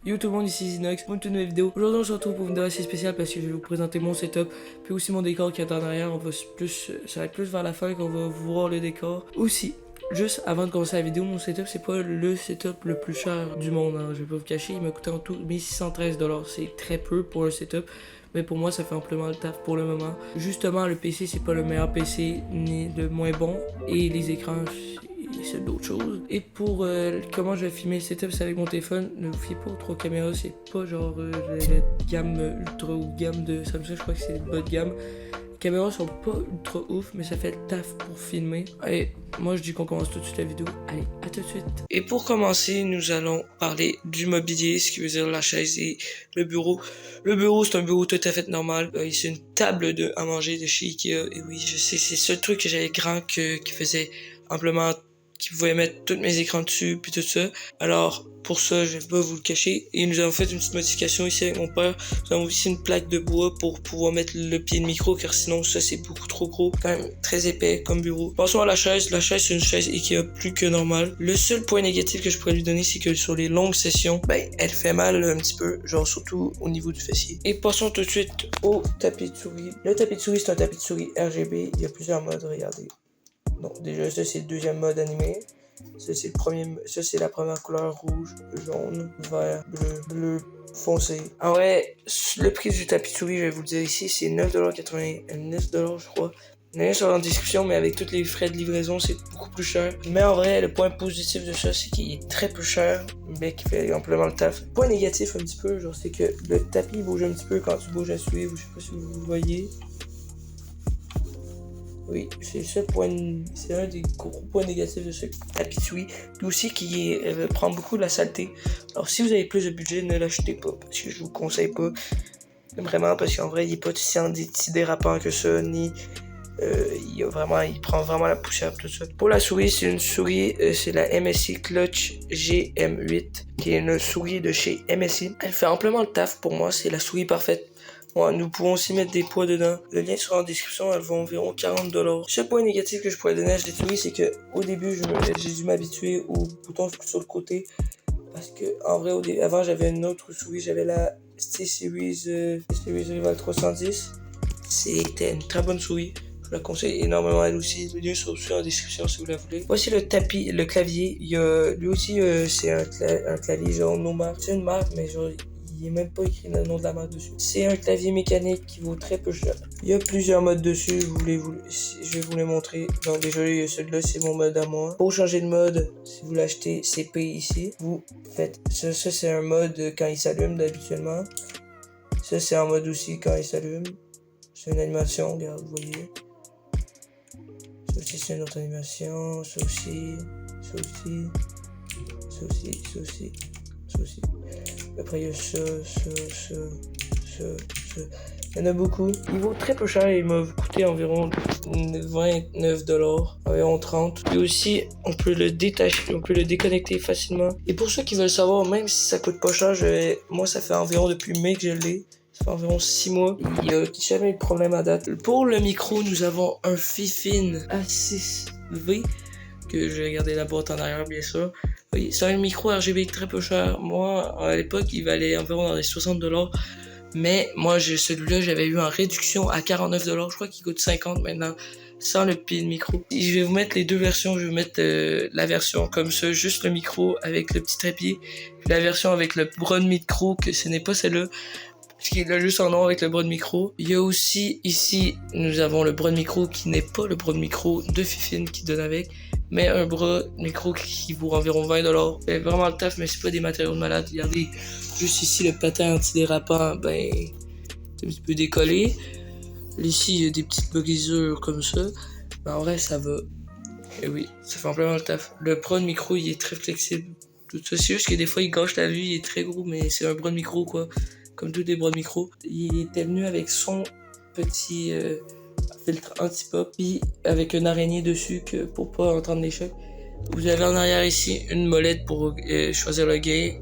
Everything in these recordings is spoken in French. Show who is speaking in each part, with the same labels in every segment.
Speaker 1: Yo tout le monde, ici Zinox pour une toute nouvelle vidéo. Aujourd'hui on se retrouve pour une vidéo assez spéciale parce que je vais vous présenter mon setup, puis aussi mon décor qui est en arrière. Ça va être plus vers la fin qu'on va voir le décor. Aussi, juste avant de commencer la vidéo, mon setup c'est pas le setup le plus cher du monde, hein. Je vais pas vous cacher, il m'a coûté en tout 1613$. C'est très peu pour un setup, mais pour moi ça fait amplement le taf pour le moment. Justement, le PC c'est pas le meilleur PC ni le moins bon, et les écrans c'est d'autres choses. Et pour comment je vais filmer le setup, c'est avec mon téléphone. Ne vous fiez pas aux 3 caméras, c'est pas genre la gamme ultra ou gamme de Samsung, je crois que c'est le bas de gamme. Les caméras sont pas ultra ouf, mais ça fait le taf pour filmer. Allez, moi je dis qu'on commence tout de suite la vidéo. Allez, à tout de suite. Et pour commencer, nous allons parler du mobilier, ce qui veut dire la chaise et le bureau. Le bureau, c'est un bureau tout à fait normal. C'est une table à manger de chez Ikea. Et oui, je sais, c'est le seul truc que j'avais grand qui faisait amplement, qui pouvait mettre tous mes écrans dessus, puis tout ça. Alors, pour ça, je vais pas vous le cacher. Et nous avons fait une petite modification ici avec mon père. Nous avons ici une plaque de bois pour pouvoir mettre le pied de micro, car sinon, ça, c'est beaucoup trop gros. Quand même très épais comme bureau. Passons à la chaise. La chaise, c'est une chaise Ikea plus que normale. Le seul point négatif que je pourrais lui donner, c'est que sur les longues sessions, elle fait mal un petit peu, genre surtout au niveau du fessier. Et passons tout de suite au tapis de souris. Le tapis de souris, c'est un tapis de souris RGB. Il y a plusieurs modes, regardez. Donc déjà ça c'est le deuxième mode animé. Ça c'est le premier. Ça c'est la première couleur: rouge, jaune, vert, bleu foncé. En vrai, le prix du tapis de souris, je vais vous le dire ici, c'est 9,89$, je crois. Le lien sera en description, mais avec tous les frais de livraison, c'est beaucoup plus cher. Mais en vrai, le point positif de ça, c'est qu'il est très peu cher, mais qu'il fait amplement le taf. Point négatif un petit peu, genre c'est que le tapis bouge un petit peu quand tu bouges la souris. Je sais pas si vous le voyez. Oui, c'est le seul point, c'est un des gros points négatifs de ce tapis de souris. Puis aussi qui prend beaucoup de la saleté. Alors si vous avez plus de budget, ne l'achetez pas, parce que je vous conseille pas. Vraiment, parce qu'en vrai, il est pas si dérapant que ça, ni il prend vraiment la poussière, tout ça. Pour la souris, c'est une souris, c'est la MSI Clutch GM8, qui est une souris de chez MSI. Elle fait amplement le taf pour moi, c'est la souris parfaite. Ouais, nous pouvons aussi mettre des poids dedans. Le lien sera en description, elles vont environ 40$. Le seul point négatif que je pourrais donner à cette souris, c'est que au début, j'ai dû m'habituer aux boutons sur le côté. Parce que en vrai, avant, j'avais une autre souris, j'avais la T-Series Rival 310. C'était une très bonne souris. Je la conseille énormément elle aussi. Le lien sera aussi en description si vous la voulez. Voici le tapis, le clavier. Il y a, lui aussi, c'est un clavier genre no marque. C'est une marque, mais genre il n'est même pas écrit le nom de la marque dessus. C'est un clavier mécanique qui vaut très peu cher. Il y a plusieurs modes dessus, je vais vous les montrer. Donc déjà, celui-là, c'est mon mode à moi. Pour changer de mode, si vous l'achetez CP ici, vous faites ça. Ça, c'est un mode quand il s'allume d'habituellement. Ça, c'est un mode aussi quand il s'allume. C'est une animation, regarde, vous voyez. Ça aussi, c'est une autre animation. Ça aussi, ça aussi, ça aussi, ça aussi, ça aussi. Après, il y a ça. Il y en a beaucoup. Il vaut très peu cher. Il m'a coûté environ 29$, environ 30$. Et aussi, on peut le détacher, on peut le déconnecter facilement. Et pour ceux qui veulent savoir, même si ça coûte pas cher, moi, ça fait environ depuis mai que je l'ai. Ça fait environ 6 mois. Il n'y a jamais eu de problème à date. Pour le micro, nous avons un Fifine A6V. Que je vais garder la boîte en arrière, bien sûr. Oui, c'est un micro RGB très peu cher. Moi, à l'époque, il valait environ dans les 60$. Mais moi, celui-là, j'avais eu en réduction à 49$. Je crois qu'il coûte 50$ maintenant, sans le pied de micro. Je vais vous mettre les deux versions. Je vais vous mettre la version comme ça, juste le micro avec le petit trépied. La version avec le bras de micro, que ce n'est pas celle-là, parce qu'il a juste en nom avec le bras de micro. Il y a aussi, ici, nous avons le bras de micro qui n'est pas le bras de micro de Fifine qui donne avec, mais un bras de micro qui vaut environ 20$. C'est vraiment le taf, mais c'est pas des matériaux de malade. Regardez, juste ici, le patin antidérapant, c'est un petit peu décollé. Ici, il y a des petites brisures comme ça. Mais en vrai, ça va. Et oui, ça fait amplement le taf. Le bras de micro, il est très flexible. Tout ça, c'est juste que des fois, il gâche la vue, il est très gros, mais c'est un bras de micro, quoi. Comme tous les bras de micro. Il était venu avec son petit filtre anti-pop, puis avec une araignée dessus pour pas entendre les chocs. Vous avez en arrière ici une molette pour choisir le gain,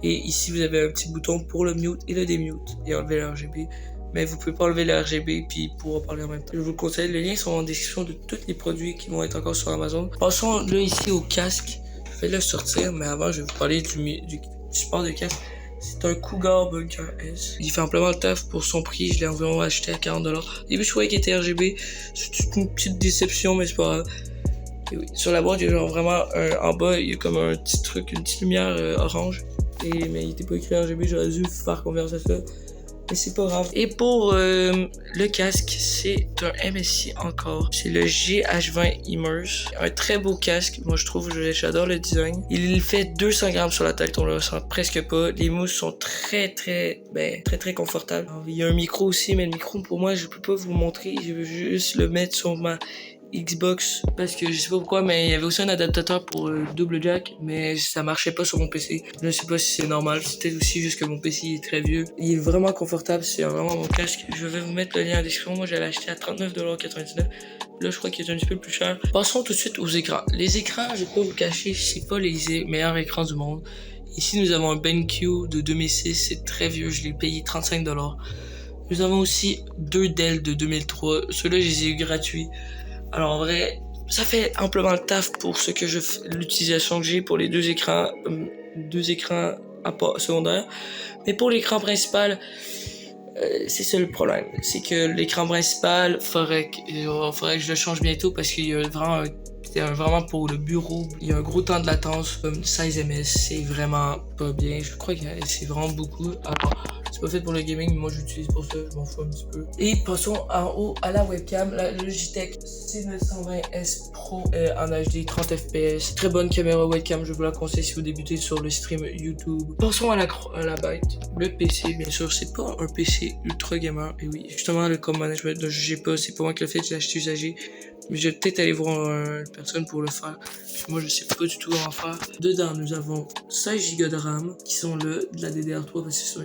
Speaker 1: et ici vous avez un petit bouton pour le mute et le démute et enlever le RGB. Mais vous pouvez pas enlever le RGB puis pouvoir parler en même temps. Je vous le conseille, les liens sont en description de tous les produits qui vont être encore sur Amazon. Passons là ici au casque. Je vais le sortir, mais avant je vais vous parler du support de casque. C'est un Cougar Bunker S. Il fait amplement le taf pour son prix. Je l'ai environ acheté à 40$. Au début, je croyais qu'il était RGB. C'est une petite déception, mais c'est pas grave. Et oui. Sur la boîte, il y a genre vraiment en bas, il y a comme un petit truc, une petite lumière orange. Mais il était pas écrit RGB, j'aurais dû faire confiance à ça. Mais c'est pas grave. Et pour le casque, c'est un MSI encore. C'est le GH20 Immerse. Un très beau casque. Moi, je trouve, j'adore le design. Il fait 200 grammes sur la tête. On le ressent presque pas. Les mousses sont très confortables. Alors, il y a un micro aussi, mais le micro, pour moi, je peux pas vous le montrer. Je veux juste le mettre sur ma Xbox parce que je sais pas pourquoi, mais il y avait aussi un adaptateur pour double jack, mais ça marchait pas sur mon PC. Je sais pas si c'est normal, c'est peut-être aussi juste que mon PC est très vieux. Il est vraiment confortable, c'est vraiment mon casque. Je vais vous mettre le lien en description. Moi, j'allais acheter à 39,99$. Là, je crois qu'il est un petit peu plus cher. Passons tout de suite aux écrans. Les écrans, je vais pas vous cacher, c'est pas les meilleurs écrans du monde. Ici, nous avons un BenQ de 2006, c'est très vieux, je l'ai payé 35$. Nous avons aussi deux Dell de 2003. Ceux-là, je les ai eu gratuits. Alors en vrai, ça fait amplement le taf pour ce que l'utilisation que j'ai pour les deux écrans à part secondaire. Mais pour l'écran principal, c'est ça le problème. C'est que l'écran principal, faudrait que je le change bientôt parce qu'il y a vraiment pour le bureau, il y a un gros temps de latence, comme 16 ms, c'est vraiment pas bien. Je crois que c'est vraiment beaucoup. Alors, c'est pas fait pour le gaming, mais moi j'utilise pour ça, je m'en fous un petit peu. Et passons en haut à la webcam, la Logitech C920S Pro en HD 30 fps. Très bonne caméra webcam, je vous la conseille si vous débutez sur le stream YouTube. Passons à la bête. Le PC, bien sûr, c'est pas un PC ultra gamer. Et oui, justement, le com management ne jugez pas, c'est pas moi qui l'ai fait, je l'ai acheté usagé. Mais je vais peut-être aller voir une personne pour le faire. Moi, je sais pas du tout comment faire. Dedans, nous avons 16 Go de RAM qui sont là, de la DDR3 parce que c'est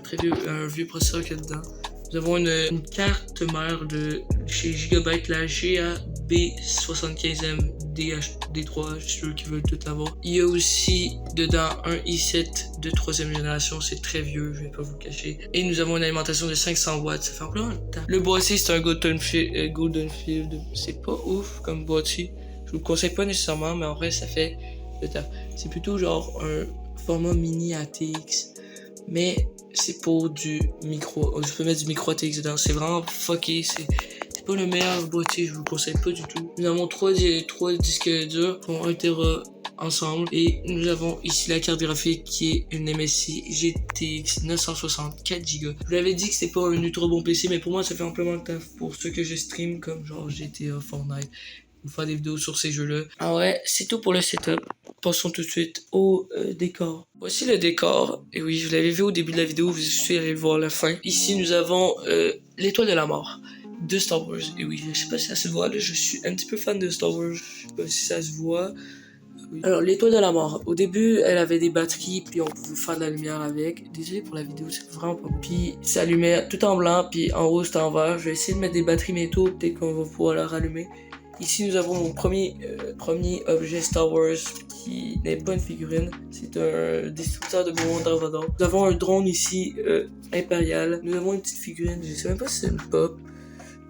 Speaker 1: un vieux processeur qu'il y a dedans. Nous avons une carte mère de chez Gigabyte, la GAB75M D3, je suis sûr qu'ils veulent tout l'avoir. Il y a aussi dedans un i7 de 3ème génération, c'est très vieux, je vais pas vous le cacher. Et nous avons une alimentation de 500 watts, ça fait encore un temps. Le boîtier, c'est un Golden Field, c'est pas ouf comme boîtier. Je vous le conseille pas nécessairement, mais en vrai, ça fait le taf. C'est plutôt genre un format mini ATX, mais c'est pour du micro. Je peux mettre du micro ATX dedans. C'est vraiment fucké. C'est pas le meilleur boîtier. Je vous le conseille pas du tout. Nous avons trois disques durs pour 1 Tera ensemble. Et nous avons ici la carte graphique qui est une MSI GTX 960 4 Go. Je vous l'avais dit que c'était pas un ultra bon PC, mais pour moi ça fait amplement le taf pour ceux que je stream comme genre GTA, Fortnite, ou faire des vidéos sur ces jeux-là. Ah ouais, c'est tout pour le setup. Passons tout de suite au décor. Voici le décor. Et oui, je l'avais vu au début de la vidéo, vous suis allé le voir à la fin. Ici, nous avons l'étoile de la mort de Star Wars. Et oui, je sais pas si ça se voit là, je suis un petit peu fan de Star Wars. Je sais pas si ça se voit. Oui. Alors, l'étoile de la mort. Au début, elle avait des batteries, puis on pouvait faire de la lumière avec. Désolé pour la vidéo, c'est vraiment pas beau. Puis, ça allumait tout en blanc, puis en haut, c'était en vert. Je vais essayer de mettre des batteries métaux, peut-être qu'on va pouvoir la rallumer. Ici, nous avons mon premier objet Star Wars qui n'est pas une figurine. C'est un destructeur de bombes d'Arvador. Nous avons un drone ici, impérial. Nous avons une petite figurine, je sais même pas si c'est une pop.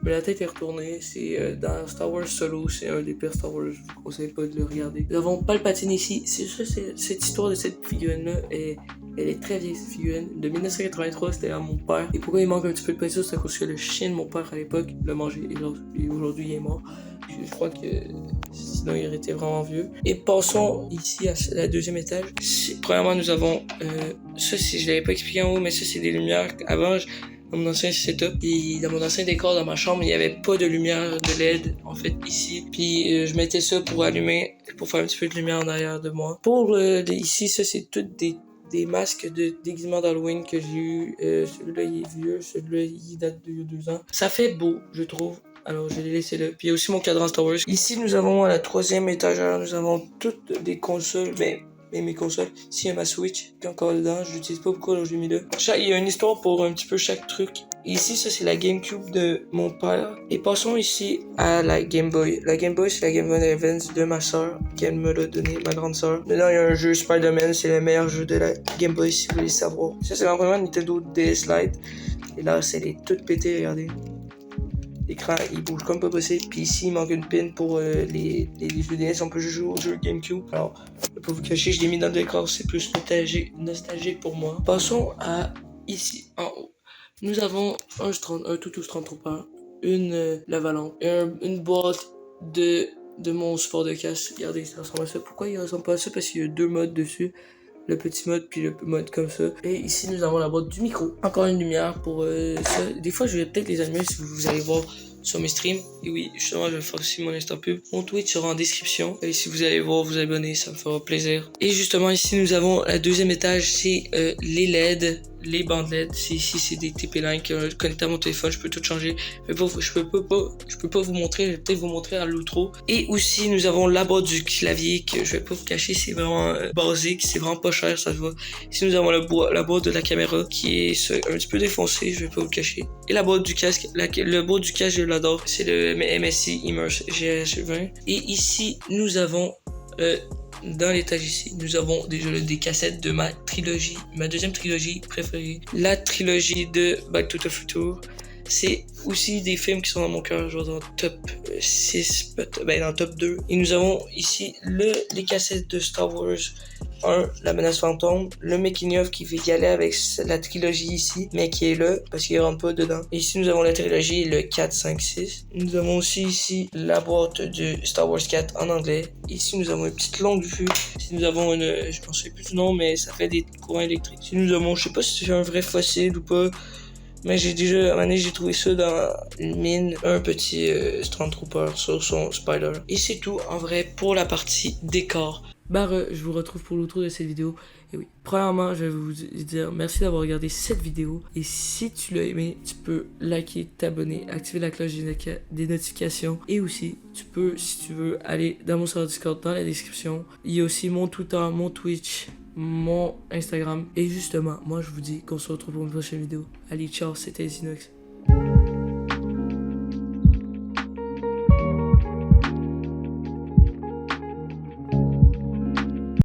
Speaker 1: Mais la tête est retournée. C'est dans Star Wars Solo. C'est un des pires Star Wars. Je vous conseille pas de le regarder. Nous avons Palpatine ici. C'est cette histoire de cette figurine-là. Elle est très vieille, cette figurine. De 1983, c'était à mon père. Et pourquoi il manque un petit peu de peinture, c'est à cause que le chien de mon père à l'époque l'a mangé. Et aujourd'hui, il est mort. Je crois que sinon il aurait été vraiment vieux. Et passons ici à la deuxième étage. Premièrement, nous avons ça, je l'avais pas expliqué en haut, mais ça c'est des lumières. Avant, dans mon ancien setup, et dans mon ancien décor dans ma chambre, il n'y avait pas de lumière de LED en fait ici. Puis je mettais ça pour allumer, pour faire un petit peu de lumière en arrière de moi. Pour ici, ça c'est toutes des masques de déguisement d'Halloween que j'ai eu. Celui-là il est vieux, celui-là il date de 2 ans. Ça fait beau, je trouve. Alors je l'ai laissé là. Puis il y a aussi mon cadran Star Wars. Ici nous avons à la 3e étagère, nous avons toutes des consoles, mais mes consoles. Ici il y a ma Switch qui est encore dedans, je l'utilise pas beaucoup, alors je l'ai mis là. Il y a une histoire pour un petit peu chaque truc. Et ici ça c'est la GameCube de mon père. Et passons ici à la Game Boy. La Game Boy c'est la Game Boy Advance de ma soeur, qu'elle me l'a donné, ma grande soeur. Dedans il y a un jeu Spider-Man, c'est le meilleur jeu de la Game Boy si vous voulez savoir. Ça c'est ma première Nintendo DS Lite. Et là c'est les toutes pétées, regardez. l'écran il bouge comme pas possible. Puis ici, il manque une pin pour les jeux DS. On peut jouer au jeu GameCube. Alors, je vais pas vous cacher, je l'ai mis dans le décor. C'est plus nostalgique pour moi. Passons à ici, en haut. Nous avons un Tutus Stormtrooper, une Lavalampe, une boîte de mon support de casse. Regardez, ça ressemble à ça. Pourquoi il ressemble pas à ça? Parce qu'il y a deux modes dessus. Le petit mode puis le mode comme ça. Et ici nous avons la boîte du micro. Encore une lumière pour ça. Des fois je vais peut-être les allumer si vous allez voir sur mes streams. Et oui, justement je vais faire aussi mon Insta pub. Mon Twitch sera en description. Et si vous allez voir, vous abonner, ça me fera plaisir. Et justement ici nous avons la deuxième étage, c'est les LED. Les bandes LED, ici c'est des TP-Link connectés à mon téléphone, je peux tout changer. Mais je peux pas vous montrer, je vais peut-être vous montrer à l'outro. Et aussi nous avons la boîte du clavier que je vais pas vous cacher, c'est vraiment basique, c'est vraiment pas cher, ça se voit. Ici nous avons la boîte de la caméra qui est un petit peu défoncée, je vais pas vous cacher. Et la boîte du casque, le boîte du casque je l'adore, c'est le MSI Immerse GH20. Et ici nous avons dans l'étage ici, nous avons déjà des cassettes de ma deuxième trilogie préférée, la trilogie de Back to the Future. C'est aussi des films qui sont dans mon cœur, genre dans top 6, dans top 2. Et nous avons ici les cassettes de Star Wars 1, La Menace Fantôme, le making of qui fait y aller avec la trilogie ici, mais qui est là, parce qu'il rentre pas dedans. Et ici nous avons la trilogie, le 4, 5, 6. Nous avons aussi ici la boîte de Star Wars 4 en anglais. Ici nous avons une petite longue vue. Ici nous avons je ne sais plus du nom, mais ça fait des courants électriques. Ici nous avons, je sais pas si c'est un vrai fossile ou pas, mais à un moment donné, j'ai trouvé ça dans une mine, un petit Stormtrooper sur son Spider. Et c'est tout, en vrai, pour la partie décor. Je vous retrouve pour l'outro de cette vidéo. Et oui, premièrement, je vais vous dire merci d'avoir regardé cette vidéo. Et si tu l'as aimé, tu peux liker, t'abonner, activer la cloche des notifications. Et aussi, tu peux, si tu veux, aller dans mon serveur Discord dans la description. Il y a aussi mon Twitter, mon Twitch, mon Instagram. Et justement, moi je vous dis qu'on se retrouve pour une prochaine vidéo. Allez, ciao, c'était Zinox.